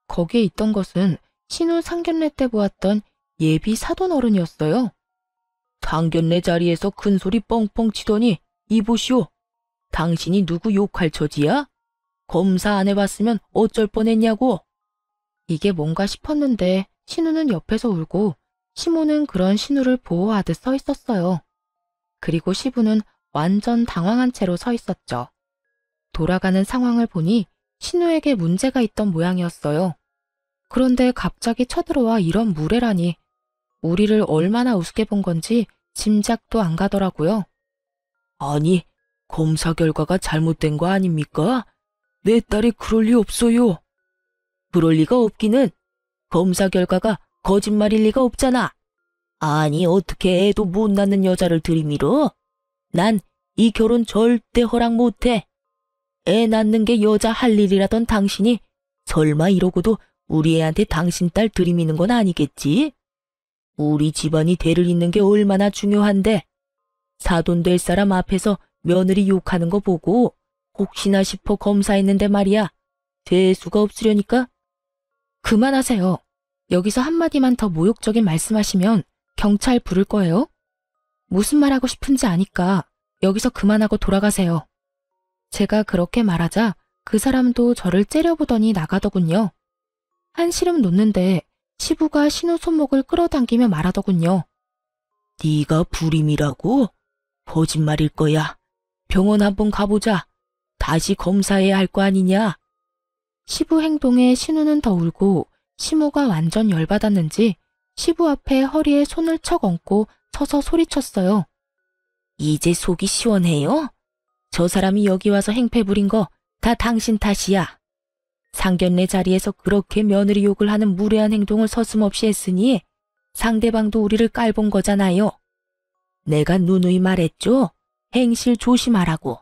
거기에 있던 것은 신우 상견례 때 보았던 예비 사돈 어른이었어요. 상견례 자리에서 큰 소리 뻥뻥 치더니 이보시오. 당신이 누구 욕할 처지야? 검사 안 해봤으면 어쩔 뻔했냐고. 이게 뭔가 싶었는데 신우는 옆에서 울고 시모는 그런 신우를 보호하듯 서 있었어요. 그리고 시부는 완전 당황한 채로 서 있었죠. 돌아가는 상황을 보니 신우에게 문제가 있던 모양이었어요. 그런데 갑자기 쳐들어와 이런 무례라니 우리를 얼마나 우습게 본 건지 짐작도 안 가더라고요. 아니, 검사 결과가 잘못된 거 아닙니까? 내 딸이 그럴 리 없어요. 그럴 리가 없기는 검사 결과가 거짓말일 리가 없잖아. 아니, 어떻게 애도 못 낳는 여자를 들이밀어? 난 이 결혼 절대 허락 못해. 애 낳는 게 여자 할 일이라던 당신이 설마 이러고도 우리 애한테 당신 딸 들이미는 건 아니겠지? 우리 집안이 대를 잇는 게 얼마나 중요한데 사돈 될 사람 앞에서 며느리 욕하는 거 보고 혹시나 싶어 검사했는데 말이야. 재수가 없으려니까. 그만하세요. 여기서 한마디만 더 모욕적인 말씀하시면 경찰 부를 거예요. 무슨 말하고 싶은지 아니까 여기서 그만하고 돌아가세요. 제가 그렇게 말하자 그 사람도 저를 째려보더니 나가더군요. 한시름 놓는데 시부가 신우 손목을 끌어당기며 말하더군요. 네가 불임이라고? 거짓말일 거야. 병원 한번 가보자. 다시 검사해야 할 거 아니냐? 시부 행동에 신우는 더 울고 시모가 완전 열받았는지 시부 앞에 허리에 손을 척 얹고 서서 소리쳤어요. 이제 속이 시원해요? 저 사람이 여기 와서 행패 부린 거 다 당신 탓이야. 상견례 자리에서 그렇게 며느리 욕을 하는 무례한 행동을 서슴없이 했으니 상대방도 우리를 깔본 거잖아요. 내가 누누이 말했죠? 행실 조심하라고.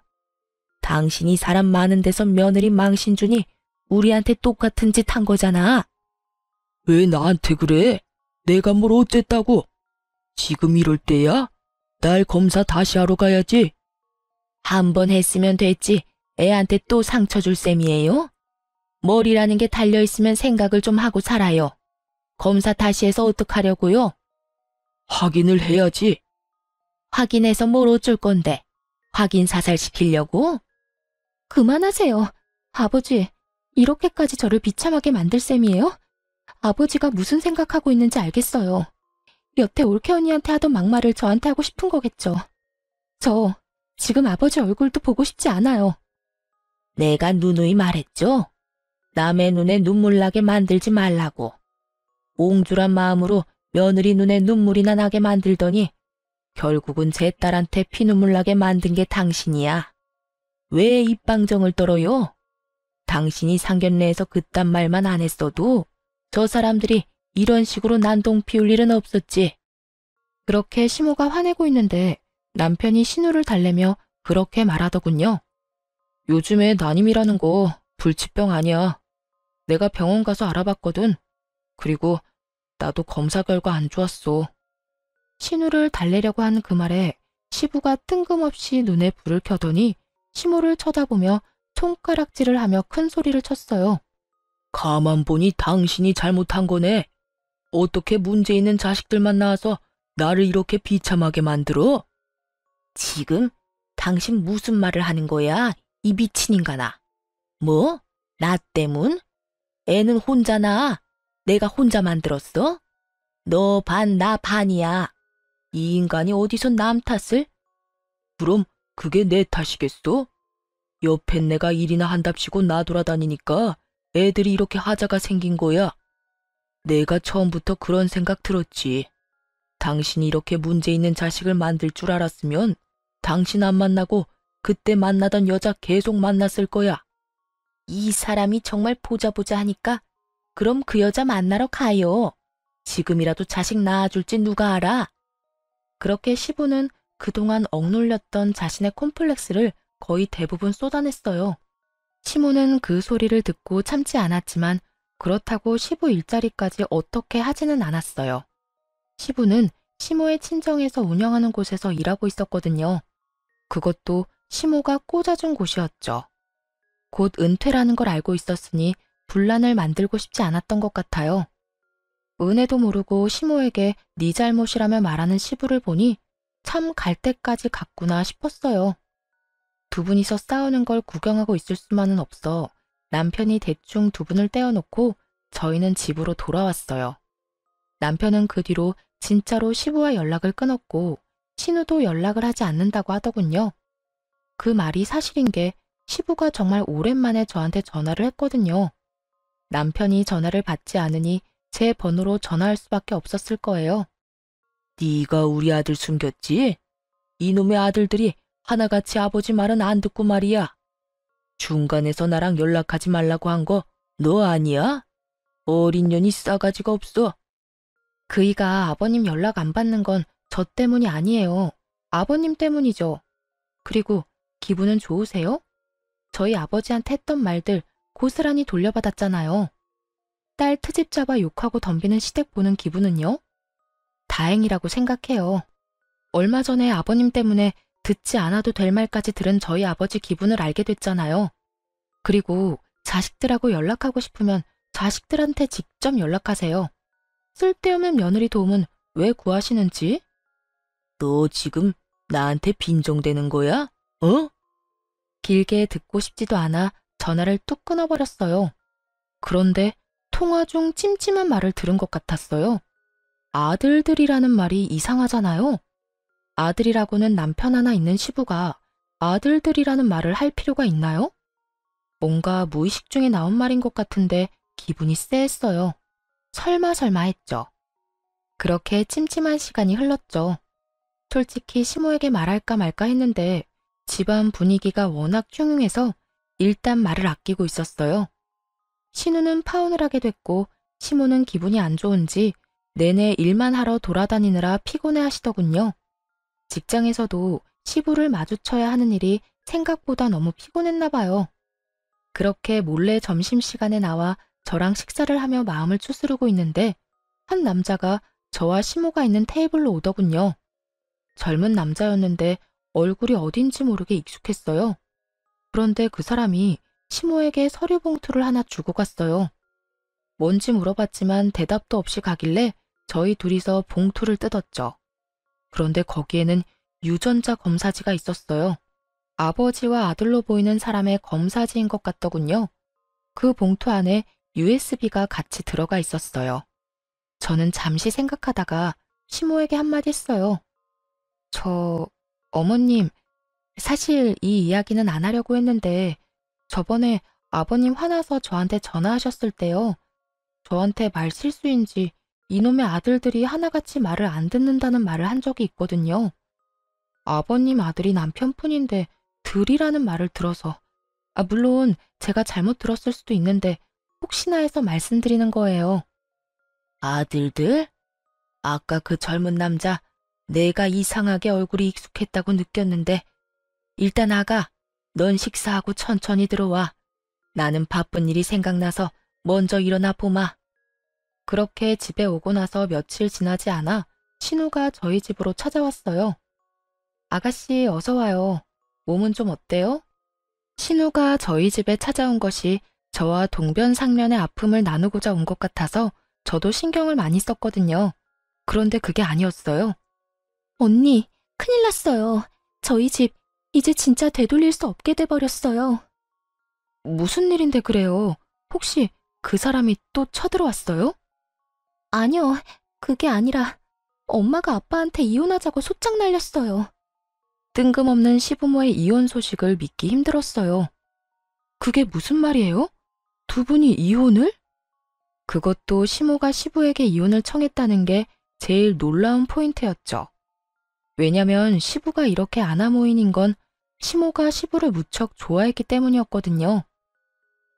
당신이 사람 많은 데서 며느리 망신 주니 우리한테 똑같은 짓 한 거잖아. 왜 나한테 그래? 내가 뭘 어쨌다고? 지금 이럴 때야? 날 검사 다시 하러 가야지. 한 번 했으면 됐지. 애한테 또 상처 줄 셈이에요? 머리라는 게 달려있으면 생각을 좀 하고 살아요. 검사 다시 해서 어떡하려고요? 확인을 해야지. 확인해서 뭘 어쩔 건데? 확인 사살시키려고? 그만하세요. 아버지, 이렇게까지 저를 비참하게 만들 셈이에요? 아버지가 무슨 생각하고 있는지 알겠어요. 여태 올케 언니한테 하던 막말을 저한테 하고 싶은 거겠죠. 저 지금 아버지 얼굴도 보고 싶지 않아요. 내가 누누이 말했죠? 남의 눈에 눈물 나게 만들지 말라고. 옹졸한 마음으로 며느리 눈에 눈물이나 나게 만들더니 결국은 제 딸한테 피눈물 나게 만든 게 당신이야. 왜 입방정을 떨어요? 당신이 상견례에서 그딴 말만 안 했어도 저 사람들이 이런 식으로 난동 피울 일은 없었지. 그렇게 시모가 화내고 있는데 남편이 신우를 달래며 그렇게 말하더군요. 요즘에 난임이라는 거 불치병 아니야. 내가 병원 가서 알아봤거든. 그리고 나도 검사 결과 안 좋았어. 신우를 달래려고 하는 그 말에 시부가 뜬금없이 눈에 불을 켜더니 시모를 쳐다보며 손가락질을 하며 큰 소리를 쳤어요. 가만 보니 당신이 잘못한 거네. 어떻게 문제 있는 자식들만 낳아서 나를 이렇게 비참하게 만들어? 지금 당신 무슨 말을 하는 거야? 이 미친 인간아. 뭐? 나 때문? 애는 혼자 낳아. 내가 혼자 만들었어? 너 반, 나 반이야. 이 인간이 어디서 남 탓을? 그럼 그게 내 탓이겠어? 옆엔 내가 일이나 한답시고 나돌아다니니까 애들이 이렇게 하자가 생긴 거야. 내가 처음부터 그런 생각 들었지. 당신이 이렇게 문제 있는 자식을 만들 줄 알았으면 당신 안 만나고 그때 만나던 여자 계속 만났을 거야. 이 사람이 정말 보자 하니까 그럼 그 여자 만나러 가요. 지금이라도 자식 낳아줄지 누가 알아? 그렇게 시부는 그동안 억눌렸던 자신의 콤플렉스를 거의 대부분 쏟아냈어요. 시모는 그 소리를 듣고 참지 않았지만 그렇다고 시부 일자리까지 어떻게 하지는 않았어요. 시부는 시모의 친정에서 운영하는 곳에서 일하고 있었거든요. 그것도 시모가 꽂아준 곳이었죠. 곧 은퇴라는 걸 알고 있었으니 분란을 만들고 싶지 않았던 것 같아요. 은혜도 모르고 시모에게 네 잘못이라며 말하는 시부를 보니 참 갈 때까지 갔구나 싶었어요. 두 분이서 싸우는 걸 구경하고 있을 수만은 없어 남편이 대충 두 분을 떼어놓고 저희는 집으로 돌아왔어요. 남편은 그 뒤로 진짜로 시부와 연락을 끊었고 신우도 연락을 하지 않는다고 하더군요. 그 말이 사실인 게 시부가 정말 오랜만에 저한테 전화를 했거든요. 남편이 전화를 받지 않으니 제 번호로 전화할 수밖에 없었을 거예요. 네가 우리 아들 숨겼지? 이놈의 아들들이 하나같이 아버지 말은 안 듣고 말이야. 중간에서 나랑 연락하지 말라고 한 거 너 아니야? 어린 년이 싸가지가 없어. 그이가 아버님 연락 안 받는 건 저 때문이 아니에요. 아버님 때문이죠. 그리고 기분은 좋으세요? 저희 아버지한테 했던 말들 고스란히 돌려받았잖아요. 딸 트집 잡아 욕하고 덤비는 시댁 보는 기분은요? 다행이라고 생각해요. 얼마 전에 아버님 때문에 듣지 않아도 될 말까지 들은 저희 아버지 기분을 알게 됐잖아요. 그리고 자식들하고 연락하고 싶으면 자식들한테 직접 연락하세요. 쓸데없는 며느리 도움은 왜 구하시는지? 너 지금 나한테 빈정대는 거야? 어? 길게 듣고 싶지도 않아 전화를 뚝 끊어버렸어요. 그런데 통화 중 찜찜한 말을 들은 것 같았어요. 아들들이라는 말이 이상하잖아요. 아들이라고는 남편 하나 있는 시부가 아들들이라는 말을 할 필요가 있나요? 뭔가 무의식 중에 나온 말인 것 같은데 기분이 쎄했어요. 설마 했죠. 그렇게 찜찜한 시간이 흘렀죠. 솔직히 시모에게 말할까 말까 했는데 집안 분위기가 워낙 흉흉해서 일단 말을 아끼고 있었어요. 신우는 파혼을 하게 됐고 시모는 기분이 안 좋은지 내내 일만 하러 돌아다니느라 피곤해 하시더군요. 직장에서도 시부를 마주쳐야 하는 일이 생각보다 너무 피곤했나 봐요. 그렇게 몰래 점심시간에 나와 저랑 식사를 하며 마음을 추스르고 있는데 한 남자가 저와 시모가 있는 테이블로 오더군요. 젊은 남자였는데 얼굴이 어딘지 모르게 익숙했어요. 그런데 그 사람이 시모에게 서류 봉투를 하나 주고 갔어요. 뭔지 물어봤지만 대답도 없이 가길래 저희 둘이서 봉투를 뜯었죠. 그런데 거기에는 유전자 검사지가 있었어요. 아버지와 아들로 보이는 사람의 검사지인 것 같더군요. 그 봉투 안에 USB가 같이 들어가 있었어요. 저는 잠시 생각하다가 시모에게 한마디 했어요. 어머님, 사실 이 이야기는 안 하려고 했는데 저번에 아버님 화나서 저한테 전화하셨을 때요. 저한테 말 실수인지 이놈의 아들들이 하나같이 말을 안 듣는다는 말을 한 적이 있거든요. 아버님 아들이 남편뿐인데 들이라는 말을 들어서 물론 제가 잘못 들었을 수도 있는데 혹시나 해서 말씀드리는 거예요. 아들들? 아까 그 젊은 남자 내가 이상하게 얼굴이 익숙했다고 느꼈는데 일단 아가, 넌 식사하고 천천히 들어와. 나는 바쁜 일이 생각나서 먼저 일어나 보마. 그렇게 집에 오고 나서 며칠 지나지 않아 신우가 저희 집으로 찾아왔어요. 아가씨 어서 와요. 몸은 좀 어때요? 신우가 저희 집에 찾아온 것이 저와 동변상면의 아픔을 나누고자 온 것 같아서 저도 신경을 많이 썼거든요. 그런데 그게 아니었어요. 언니, 큰일 났어요. 저희 집 이제 진짜 되돌릴 수 없게 돼버렸어요. 무슨 일인데 그래요? 혹시 그 사람이 또 쳐들어왔어요? 아니요, 그게 아니라 엄마가 아빠한테 이혼하자고 소짝 날렸어요. 뜬금없는 시부모의 이혼 소식을 믿기 힘들었어요. 그게 무슨 말이에요? 두 분이 이혼을? 그것도 시모가 시부에게 이혼을 청했다는 게 제일 놀라운 포인트였죠. 왜냐면 시부가 이렇게 아나무인인 건 시모가 시부를 무척 좋아했기 때문이었거든요.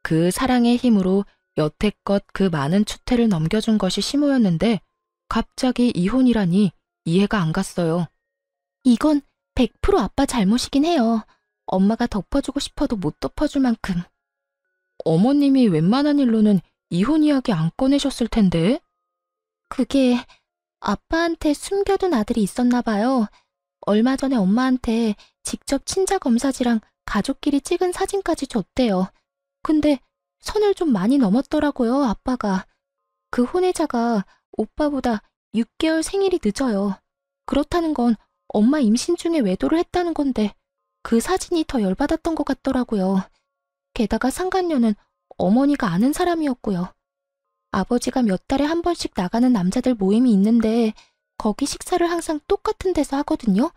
그 사랑의 힘으로 여태껏 그 많은 추태를 넘겨준 것이 시모였는데 갑자기 이혼이라니 이해가 안 갔어요. 이건 100% 아빠 잘못이긴 해요. 엄마가 덮어주고 싶어도 못 덮어줄 만큼. 어머님이 웬만한 일로는 이혼 이야기 안 꺼내셨을 텐데. 그게 아빠한테 숨겨둔 아들이 있었나 봐요. 얼마 전에 엄마한테 직접 친자 검사지랑 가족끼리 찍은 사진까지 줬대요. 근데 선을 좀 많이 넘었더라고요, 아빠가. 그 혼외자가 오빠보다 6개월 생일이 늦어요. 그렇다는 건 엄마 임신 중에 외도를 했다는 건데 그 사진이 더 열받았던 것 같더라고요. 게다가 상간녀는 어머니가 아는 사람이었고요. 아버지가 몇 달에 한 번씩 나가는 남자들 모임이 있는데 거기 식사를 항상 똑같은 데서 하거든요.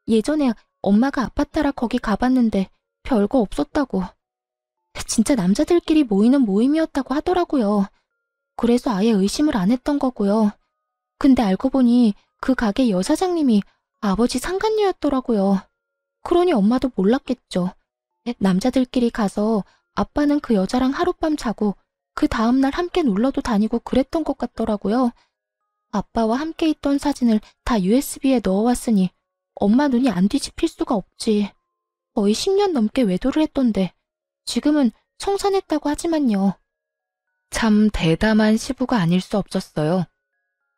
예전에 엄마가 아빠 따라 거기 가봤는데 별거 없었다고. 진짜 남자들끼리 모이는 모임이었다고 하더라고요. 그래서 아예 의심을 안 했던 거고요. 근데 알고 보니 그 가게 여사장님이 아버지 상간녀였더라고요. 그러니 엄마도 몰랐겠죠. 남자들끼리 가서 아빠는 그 여자랑 하룻밤 자고 그 다음날 함께 놀러도 다니고 그랬던 것 같더라고요. 아빠와 함께 있던 사진을 다 USB에 넣어왔으니 엄마 눈이 안 뒤집힐 수가 없지. 거의 10년 넘게 외도를 했던데 지금은 청산했다고 하지만요. 참 대담한 시부가 아닐 수 없었어요.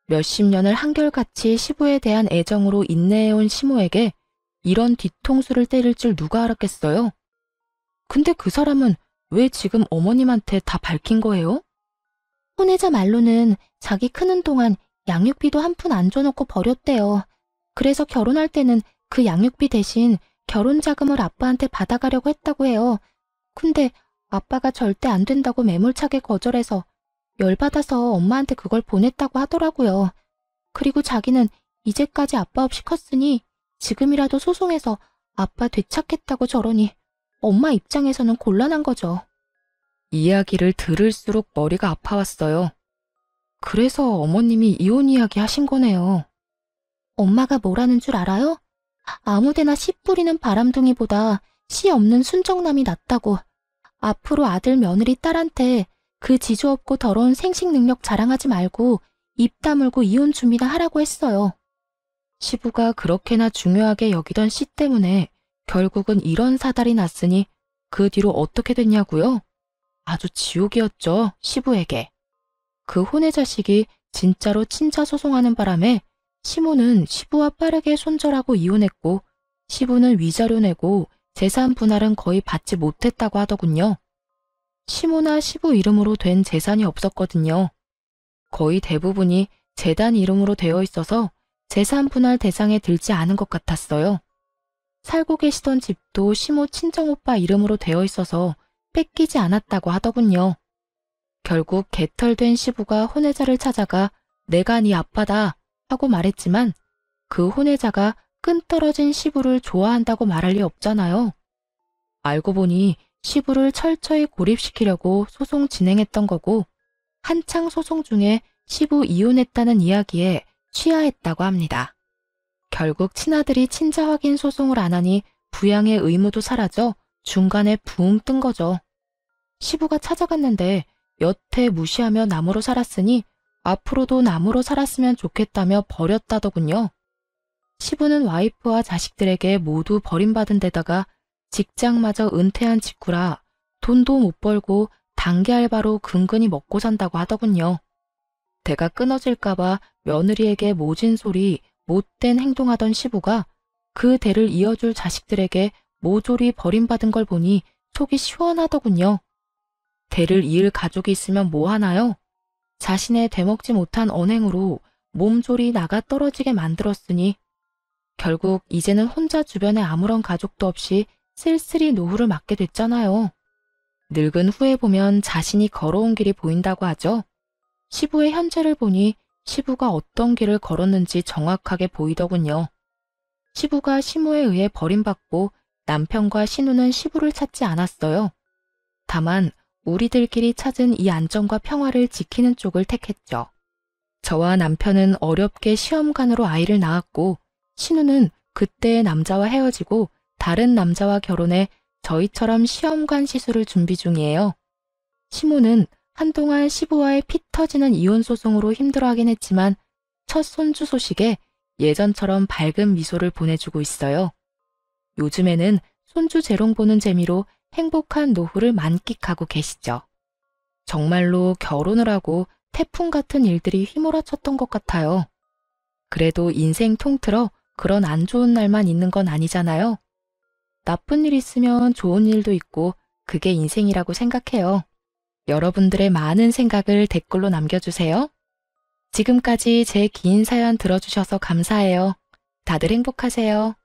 몇십 년을 한결같이 시부에 대한 애정으로 인내해온 시모에게 이런 뒤통수를 때릴 줄 누가 알았겠어요? 근데 그 사람은 왜 지금 어머님한테 다 밝힌 거예요? 혼외자 말로는 자기 크는 동안 양육비도 한 푼 안 줘놓고 버렸대요. 그래서 결혼할 때는 그 양육비 대신 결혼 자금을 아빠한테 받아가려고 했다고 해요. 근데 아빠가 절대 안 된다고 매몰차게 거절해서 열받아서 엄마한테 그걸 보냈다고 하더라고요. 그리고 자기는 이제까지 아빠 없이 컸으니 지금이라도 소송해서 아빠 되찾겠다고 저러니 엄마 입장에서는 곤란한 거죠. 이야기를 들을수록 머리가 아파왔어요. 그래서 어머님이 이혼 이야기 하신 거네요. 엄마가 뭐라는 줄 알아요? 아무데나 씨 뿌리는 바람둥이보다 씨 없는 순정남이 낫다고. 앞으로 아들 며느리 딸한테 그 지조 없고 더러운 생식 능력 자랑하지 말고 입 다물고 이혼 준비나 하라고 했어요. 시부가 그렇게나 중요하게 여기던 씨 때문에 결국은 이런 사달이 났으니 그 뒤로 어떻게 됐냐고요? 아주 지옥이었죠, 시부에게. 그 혼의 자식이 진짜로 친자 소송하는 바람에 시모는 시부와 빠르게 손절하고 이혼했고 시부는 위자료 내고 재산 분할은 거의 받지 못했다고 하더군요. 시모나 시부 이름으로 된 재산이 없었거든요. 거의 대부분이 재단 이름으로 되어 있어서 재산 분할 대상에 들지 않은 것 같았어요. 살고 계시던 집도 시모 친정오빠 이름으로 되어 있어서 뺏기지 않았다고 하더군요. 결국 개털된 시부가 혼외자를 찾아가 내가 네 아빠다 하고 말했지만 그 혼외자가 끈떨어진 시부를 좋아한다고 말할 리 없잖아요. 알고 보니 시부를 철저히 고립시키려고 소송 진행했던 거고 한창 소송 중에 시부 이혼했다는 이야기에 취하했다고 합니다. 결국 친아들이 친자 확인 소송을 안 하니 부양의 의무도 사라져 중간에 붕 뜬 거죠. 시부가 찾아갔는데 여태 무시하며 남으로 살았으니 앞으로도 남으로 살았으면 좋겠다며 버렸다더군요. 시부는 와이프와 자식들에게 모두 버림받은 데다가 직장마저 은퇴한 직후라 돈도 못 벌고 단기 알바로 근근히 먹고 산다고 하더군요. 대가 끊어질까봐 며느리에게 모진 소리, 못된 행동하던 시부가 그 대를 이어줄 자식들에게 모조리 버림받은 걸 보니 속이 시원하더군요. 대를 이을 가족이 있으면 뭐 하나요? 자신의 되먹지 못한 언행으로 몸졸이 나가 떨어지게 만들었으니 결국 이제는 혼자 주변에 아무런 가족도 없이 쓸쓸히 노후를 맞게 됐잖아요. 늙은 후에 보면 자신이 걸어온 길이 보인다고 하죠. 시부의 현재를 보니 시부가 어떤 길을 걸었는지 정확하게 보이더군요. 시부가 시모에 의해 버림받고 남편과 신우는 시부를 찾지 않았어요. 다만 우리들끼리 찾은 이 안정과 평화를 지키는 쪽을 택했죠. 저와 남편은 어렵게 시험관으로 아이를 낳았고 신우는 그때의 남자와 헤어지고 다른 남자와 결혼해 저희처럼 시험관 시술을 준비 중이에요. 시모는 한동안 시부와의 피 터지는 이혼 소송으로 힘들어하긴 했지만 첫 손주 소식에 예전처럼 밝은 미소를 보내주고 있어요. 요즘에는 손주 재롱 보는 재미로 행복한 노후를 만끽하고 계시죠. 정말로 결혼을 하고 태풍 같은 일들이 휘몰아쳤던 것 같아요. 그래도 인생 통틀어 그런 안 좋은 날만 있는 건 아니잖아요. 나쁜 일 있으면 좋은 일도 있고 그게 인생이라고 생각해요. 여러분들의 많은 생각을 댓글로 남겨주세요. 지금까지 제 긴 사연 들어주셔서 감사해요. 다들 행복하세요.